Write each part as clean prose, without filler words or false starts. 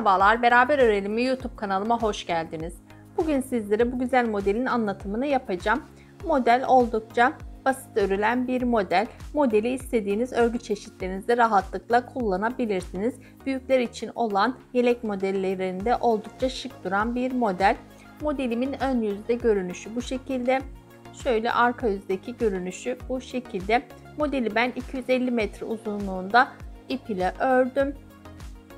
Merhabalar, Beraber Örelim YouTube kanalıma hoş geldiniz. Bugün sizlere bu güzel modelin anlatımını yapacağım. Model oldukça basit örülen bir model. Modeli istediğiniz örgü çeşitlerinizde rahatlıkla kullanabilirsiniz. Büyükler için olan yelek modellerinde oldukça şık duran bir model. Modelimin ön yüzde görünüşü bu şekilde. Şöyle arka yüzdeki görünüşü bu şekilde. Modeli ben 250 metre uzunluğunda ip ile ördüm.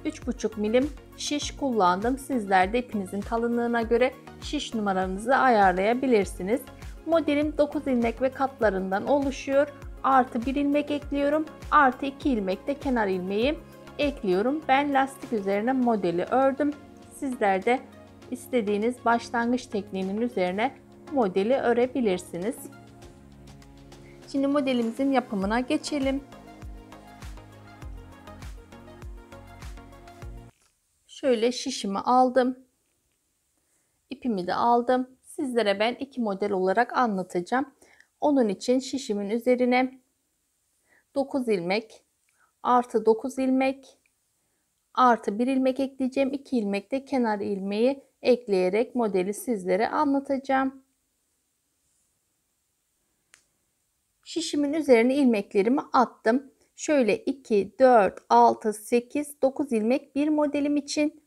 3,5 milim şiş kullandım. Sizler de ipinizin kalınlığına göre şiş numaranızı ayarlayabilirsiniz. Modelim 9 ilmek ve katlarından oluşuyor. Artı 1 ilmek ekliyorum. Artı 2 ilmek de kenar ilmeği ekliyorum. Ben lastik üzerine modeli ördüm. Sizler de istediğiniz başlangıç tekniğinin üzerine modeli örebilirsiniz. Şimdi modelimizin yapımına geçelim. Şöyle şişimi aldım. İpimi de aldım. Sizlere ben iki model olarak anlatacağım. Onun için şişimin üzerine 9 ilmek artı 9 ilmek artı 1 ilmek ekleyeceğim. 2 ilmek de kenar ilmeği ekleyerek modeli sizlere anlatacağım. Şişimin üzerine ilmeklerimi attım. Şöyle 2, 4, 6, 8, 9 ilmek bir modelim için.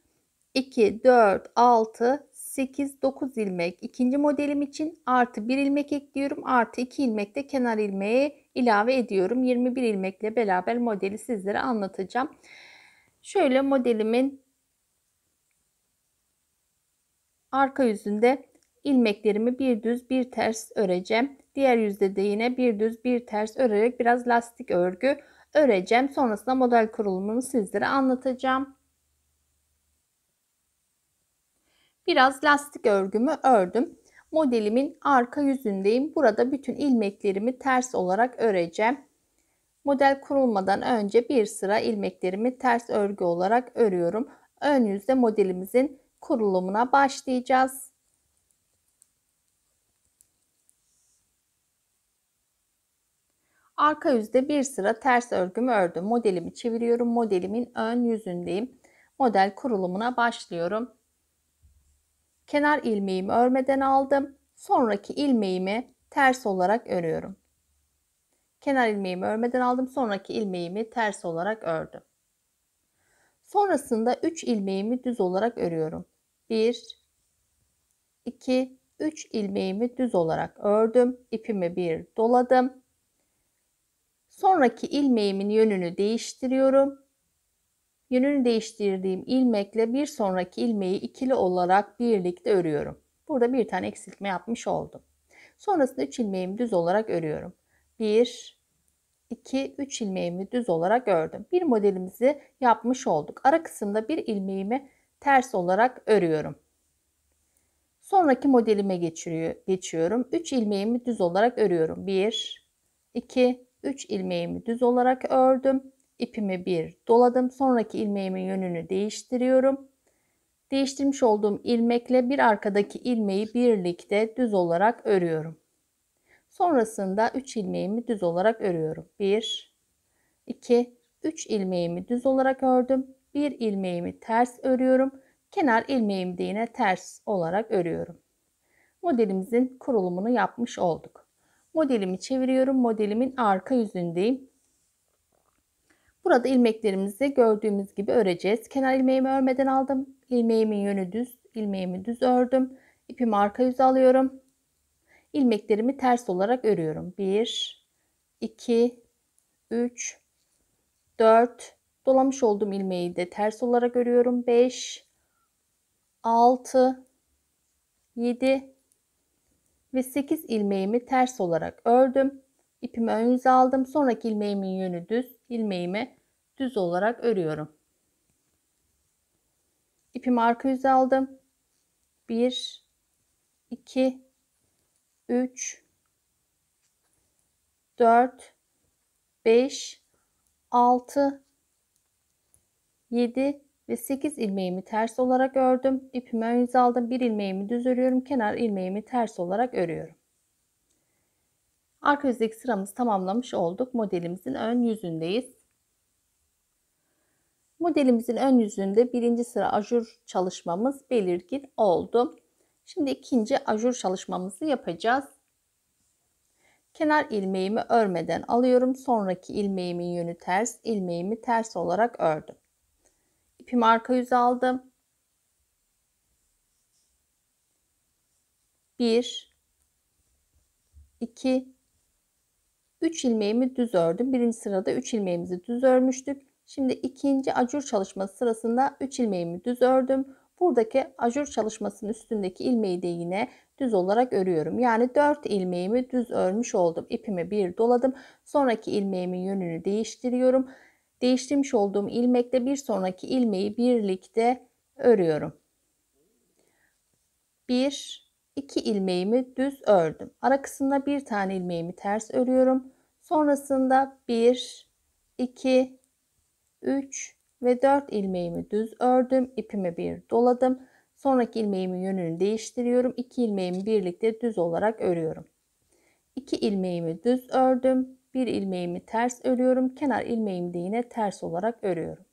2, 4, 6, 8, 9 ilmek ikinci modelim için. Artı 1 ilmek ekliyorum. Artı 2 ilmek de kenar ilmeği ilave ediyorum. 21 ilmekle beraber modeli sizlere anlatacağım. Şöyle modelimin arka yüzünde ilmeklerimi bir düz bir ters öreceğim. Diğer yüzde de yine bir düz bir ters örerek biraz lastik örgü öreceğim. Sonrasında model kurulumunu sizlere anlatacağım. Biraz lastik örgümü ördüm. Modelimin arka yüzündeyim. Burada bütün ilmeklerimi ters olarak öreceğim. Model kurulmadan önce bir sıra ilmeklerimi ters örgü olarak örüyorum. Ön yüzde modelimizin kurulumuna başlayacağız. Arka yüzde bir sıra ters örgümü ördüm. Modelimi çeviriyorum. Modelimin ön yüzündeyim. Model kurulumuna başlıyorum. Kenar ilmeğimi örmeden aldım. Sonraki ilmeğimi ters olarak örüyorum. Kenar ilmeğimi örmeden aldım. Sonraki ilmeğimi ters olarak ördüm. Sonrasında 3 ilmeğimi düz olarak örüyorum. 1, 2, 3 ilmeğimi düz olarak ördüm. İpimi bir doladım. Sonraki ilmeğimin yönünü değiştiriyorum. Yönünü değiştirdiğim ilmekle bir sonraki ilmeği ikili olarak birlikte örüyorum. Burada bir tane eksiltme yapmış oldum. Sonrasında 3 ilmeğimi düz olarak örüyorum. 1, 2, 3 ilmeğimi düz olarak ördüm. Bir modelimizi yapmış olduk. Ara kısımda bir ilmeğimi ters olarak örüyorum. Sonraki modelime geçiyorum. 3 ilmeğimi düz olarak örüyorum. 1, 2, 3 ilmeğimi düz olarak ördüm. İpimi bir doladım. Sonraki ilmeğimin yönünü değiştiriyorum. Değiştirmiş olduğum ilmekle bir arkadaki ilmeği birlikte düz olarak örüyorum. Sonrasında 3 ilmeğimi düz olarak örüyorum. 1, 2, 3 ilmeğimi düz olarak ördüm. 1 ilmeğimi ters örüyorum. Kenar ilmeğimi de yine ters olarak örüyorum. Modelimizin kurulumunu yapmış olduk. Modelimi çeviriyorum. Modelimin arka yüzündeyim. Burada ilmeklerimizi gördüğümüz gibi öreceğiz. Kenar ilmeğimi örmeden aldım. İlmeğimin yönü düz. İlmeğimi düz ördüm. İpimi arka yüze alıyorum. İlmeklerimi ters olarak örüyorum. 1, 2, 3, 4. Dolamış olduğum ilmeği de ters olarak örüyorum. 5, 6, 7 ve 8 ilmeğimi ters olarak ördüm. İpimi ön yüze aldım. Sonraki ilmeğimin yönü düz. İlmeğimi düz olarak örüyorum. İpimi arka yüze aldım. 1, 2, 3, 4, 5, 6, 7 ve 8 ilmeğimi ters olarak ördüm. İpimi ön yüze aldım. Bir ilmeğimi düz örüyorum. Kenar ilmeğimi ters olarak örüyorum. Arka yüzdeki sıramızı tamamlamış olduk. Modelimizin ön yüzündeyiz. Modelimizin ön yüzünde birinci sıra ajur çalışmamız belirgin oldu. Şimdi ikinci ajur çalışmamızı yapacağız. Kenar ilmeğimi örmeden alıyorum. Sonraki ilmeğimin yönü ters, ilmeğimi ters olarak ördüm. İpimi arka yüze aldım. 1, 2, 3 ilmeğimi düz ördüm. Birinci sırada 3 ilmeğimizi düz örmüştük. Şimdi ikinci ajur çalışması sırasında 3 ilmeğimi düz ördüm. Buradaki ajur çalışmasının üstündeki ilmeği de yine düz olarak örüyorum. Yani 4 ilmeğimi düz örmüş oldum. İpimi bir doladım. Sonraki ilmeğimin yönünü değiştiriyorum. Değiştirmiş olduğum ilmekle bir sonraki ilmeği birlikte örüyorum. 1, 2 ilmeğimi düz ördüm. Ara kısımda bir tane ilmeğimi ters örüyorum. Sonrasında 1, 2, 3 ve 4 ilmeğimi düz ördüm. İpimi bir doladım. Sonraki ilmeğimin yönünü değiştiriyorum. 2 ilmeğimi birlikte düz olarak örüyorum. 2 ilmeğimi düz ördüm. 1 ilmeğimi ters örüyorum. Kenar ilmeğimi de yine ters olarak örüyorum.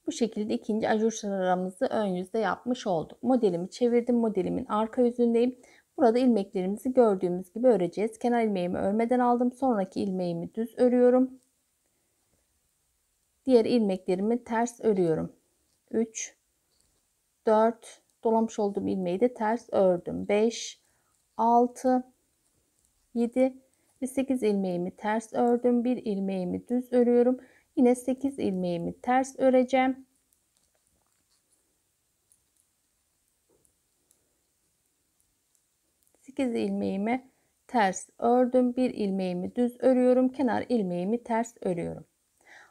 Bu şekilde ikinci ajur sıramızı ön yüzde yapmış olduk. Modelimi çevirdim. Modelimin arka yüzündeyim. Burada ilmeklerimizi gördüğümüz gibi öreceğiz. Kenar ilmeğimi örmeden aldım. Sonraki ilmeğimi düz örüyorum. Diğer ilmeklerimi ters örüyorum. 3, 4, dolamış olduğum ilmeği de ters ördüm. 5, 6, 7 ve 8 ilmeğimi ters ördüm. Bir ilmeğimi düz örüyorum. Yine 8 ilmeğimi ters öreceğim. 8 ilmeğimi ters ördüm. Bir ilmeğimi düz örüyorum. Kenar ilmeğimi ters örüyorum.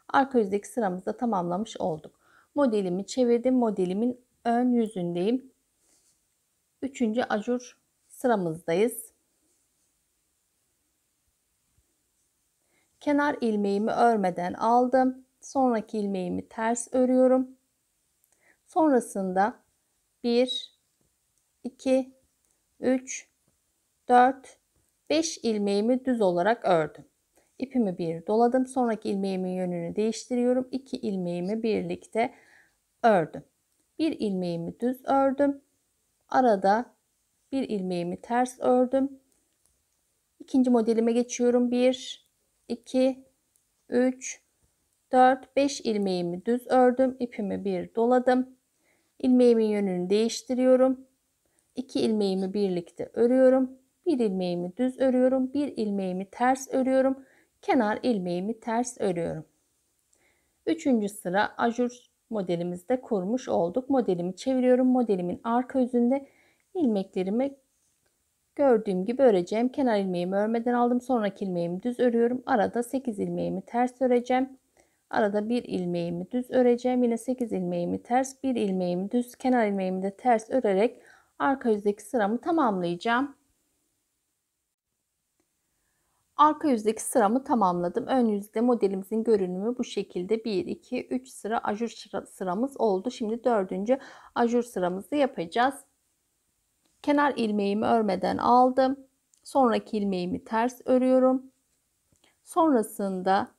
Arka yüzdeki sıramızda tamamlamış olduk. Modelimi çevirdim. Modelimin ön yüzündeyim. Üçüncü ajur sıramızdayız. Kenar ilmeğimi örmeden aldım. Sonraki ilmeğimi ters örüyorum. Sonrasında 1, 2, 3, 4, 5 ilmeğimi düz olarak ördüm. İpimi bir doladım. Sonraki ilmeğimin yönünü değiştiriyorum. 2 ilmeğimi birlikte ördüm. Bir ilmeğimi düz ördüm. Arada bir ilmeğimi ters ördüm. İkinci modelime geçiyorum. 1, 2, 3, 4, 5 ilmeğimi düz ördüm. İpimi bir doladım. İlmeğimin yönünü değiştiriyorum. 2 ilmeğimi birlikte örüyorum. Bir ilmeğimi düz örüyorum. Bir ilmeğimi ters örüyorum. Kenar ilmeğimi ters örüyorum. Üçüncü sıra ajur modelimizde kurmuş olduk. Modelimi çeviriyorum. Modelimin arka yüzünde ilmeklerimi gördüğüm gibi öreceğim. Kenar ilmeğimi örmeden aldım. Sonraki ilmeğimi düz örüyorum. Arada 8 ilmeğimi ters öreceğim. Arada bir ilmeğimi düz öreceğim. Yine 8 ilmeğimi ters, bir ilmeğimi düz, kenar ilmeğimi de ters örerek arka yüzdeki sıramı tamamlayacağım. Arka yüzdeki sıramı tamamladım. Ön yüzde modelimizin görünümü bu şekilde 1, 2, 3 sıra ajur sıramız oldu. Şimdi dördüncü ajur sıramızı yapacağız. Kenar ilmeğimi örmeden aldım. Sonraki ilmeğimi ters örüyorum. Sonrasında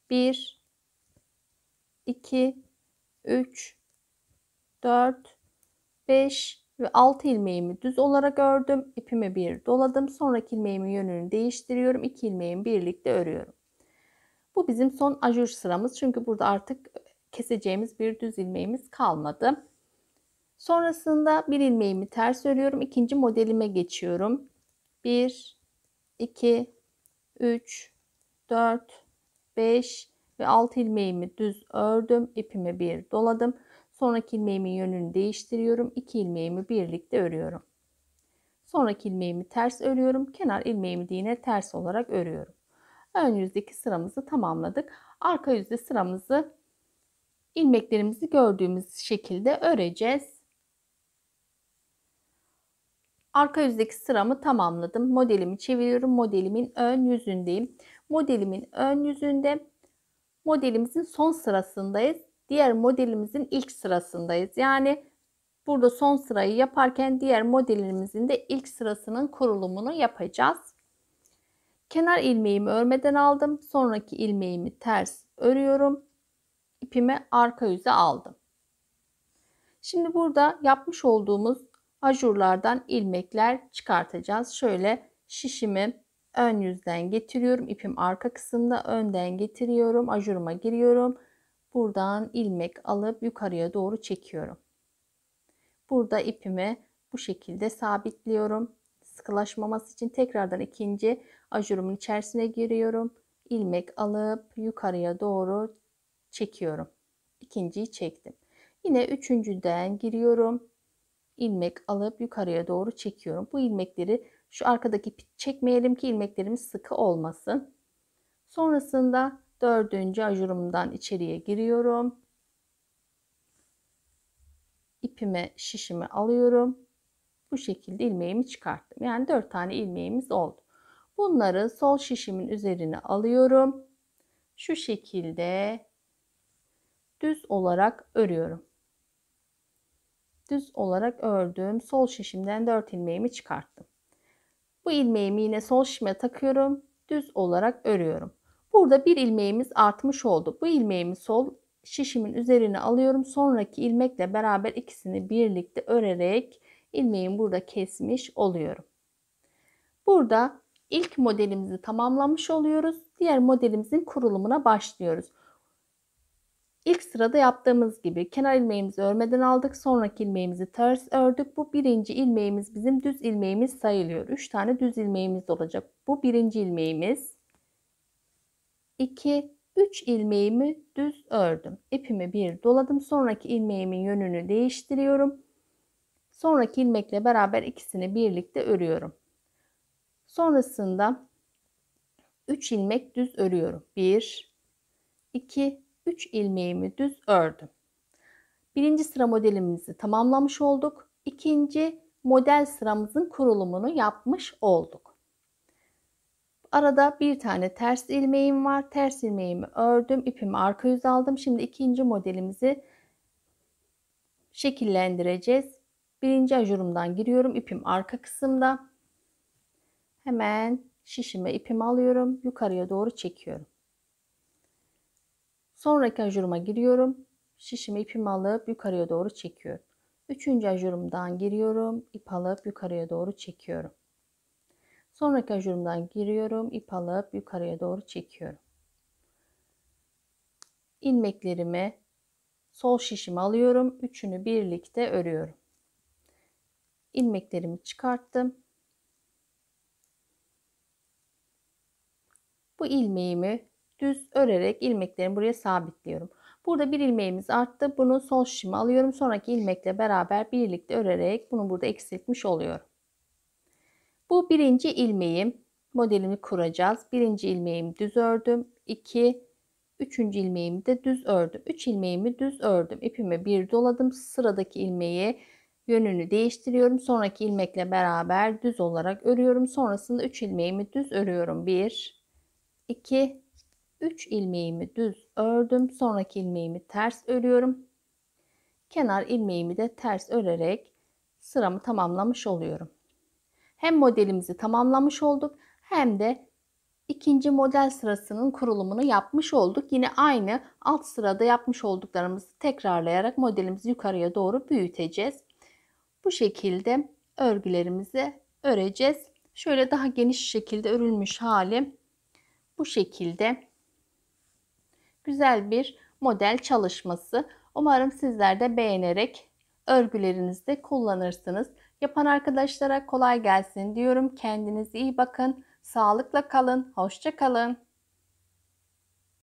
1, 2, 3, 4, 5 ve 6 ilmeğimi düz olarak ördüm. İpimi bir doladım. Sonraki ilmeğimin yönünü değiştiriyorum. 2 ilmeğimi birlikte örüyorum. Bu bizim son ajur sıramız. Çünkü burada artık keseceğimiz bir düz ilmeğimiz kalmadı. Sonrasında bir ilmeğimi ters örüyorum. İkinci modelime geçiyorum. 1, 2, 3, 4, 5 ve 6 ilmeğimi düz ördüm. İpimi bir doladım. Sonraki ilmeğimin yönünü değiştiriyorum. 2 ilmeğimi birlikte örüyorum. Sonraki ilmeğimi ters örüyorum. Kenar ilmeğimi de yine ters olarak örüyorum. Ön yüzdeki sıramızı tamamladık. Arka yüzde sıramızı ilmeklerimizi gördüğümüz şekilde öreceğiz. Arka yüzdeki sıramı tamamladım. Modelimi çeviriyorum. Modelimin ön yüzündeyim. Modelimin ön yüzünde modelimizin son sırasındayız. Diğer modelimizin ilk sırasındayız. Yani burada son sırayı yaparken diğer modelimizin de ilk sırasının kurulumunu yapacağız. Kenar ilmeğimi örmeden aldım. Sonraki ilmeğimi ters örüyorum. ipimi arka yüze aldım. Şimdi burada yapmış olduğumuz ajurlardan ilmekler çıkartacağız. Şöyle şişimi ön yüzden getiriyorum. İpim arka kısımda, önden getiriyorum. Ajuruma giriyorum. Buradan ilmek alıp yukarıya doğru çekiyorum. Burada ipimi bu şekilde sabitliyorum. Sıkılaşmaması için tekrardan ikinci ajurumun içerisine giriyorum. İlmek alıp yukarıya doğru çekiyorum. İkinciyi çektim. Yine üçüncüden giriyorum. İlmek alıp yukarıya doğru çekiyorum. Bu ilmekleri şu arkadaki ipi çekmeyelim ki ilmeklerimiz sıkı olmasın. Sonrasında dördüncü ajurumdan içeriye giriyorum. İpime şişimi alıyorum. Bu şekilde ilmeğimi çıkarttım. Yani 4 tane ilmeğimiz oldu. Bunları sol şişimin üzerine alıyorum. Şu şekilde düz olarak örüyorum. Düz olarak ördüm. Sol şişimden 4 ilmeğimi çıkarttım. Bu ilmeğimi yine sol şişime takıyorum. Düz olarak örüyorum. Burada bir ilmeğimiz artmış oldu. Bu ilmeğimi sol şişimin üzerine alıyorum. Sonraki ilmekle beraber ikisini birlikte örerek ilmeğimi burada kesmiş oluyorum. Burada ilk modelimizi tamamlamış oluyoruz. Diğer modelimizin kurulumuna başlıyoruz. İlk sırada yaptığımız gibi kenar ilmeğimizi örmeden aldık. Sonraki ilmeğimizi ters ördük. Bu birinci ilmeğimiz bizim düz ilmeğimiz sayılıyor. 3 tane düz ilmeğimiz olacak. Bu birinci ilmeğimiz. 2, 3 ilmeğimi düz ördüm. İpimi bir doladım. Sonraki ilmeğimin yönünü değiştiriyorum. Sonraki ilmekle beraber ikisini birlikte örüyorum. Sonrasında 3 ilmek düz örüyorum. 1, 2, 3 ilmeğimi düz ördüm. Birinci sıra modelimizi tamamlamış olduk. İkinci model sıramızın kurulumunu yapmış olduk. Arada bir tane ters ilmeğim var. Ters ilmeğimi ördüm. İpimi arka yüze aldım. Şimdi ikinci modelimizi şekillendireceğiz. Birinci ajurumdan giriyorum. İpim arka kısımda. Hemen şişime ipimi alıyorum. Yukarıya doğru çekiyorum. Sonraki ajuruma giriyorum. Şişime ipimi alıp yukarıya doğru çekiyorum. Üçüncü ajurumdan giriyorum. İp alıp yukarıya doğru çekiyorum. Sonraki ajurumdan giriyorum. İp alıp yukarıya doğru çekiyorum. İlmeklerimi sol şişime alıyorum. Üçünü birlikte örüyorum. İlmeklerimi çıkarttım. Bu ilmeğimi düz örerek ilmeklerimi buraya sabitliyorum. Burada bir ilmeğimiz arttı. Bunu sol şişime alıyorum. Sonraki ilmekle beraber birlikte örerek bunu burada eksiltmiş oluyorum. Bu birinci ilmeğim. Modelini kuracağız. Birinci ilmeğimi düz ördüm. 2, üçüncü ilmeğimi de düz ördüm. 3 ilmeğimi düz ördüm. İpimi bir doladım. Sıradaki ilmeği yönünü değiştiriyorum. Sonraki ilmekle beraber düz olarak örüyorum. Sonrasında 3 ilmeğimi düz örüyorum. 1, 2, 3 ilmeğimi düz ördüm. Sonraki ilmeğimi ters örüyorum. Kenar ilmeğimi de ters örerek sıramı tamamlamış oluyorum. Hem modelimizi tamamlamış olduk hem de ikinci model sırasının kurulumunu yapmış olduk. Yine aynı alt sırada yapmış olduklarımızı tekrarlayarak modelimizi yukarıya doğru büyüteceğiz. Bu şekilde örgülerimizi öreceğiz. Şöyle daha geniş şekilde örülmüş hali bu şekilde. Güzel bir model çalışması. Umarım sizler de beğenerek örgülerinizde kullanırsınız. Yapan arkadaşlara kolay gelsin diyorum. Kendinize iyi bakın. Sağlıkla kalın. Hoşça kalın.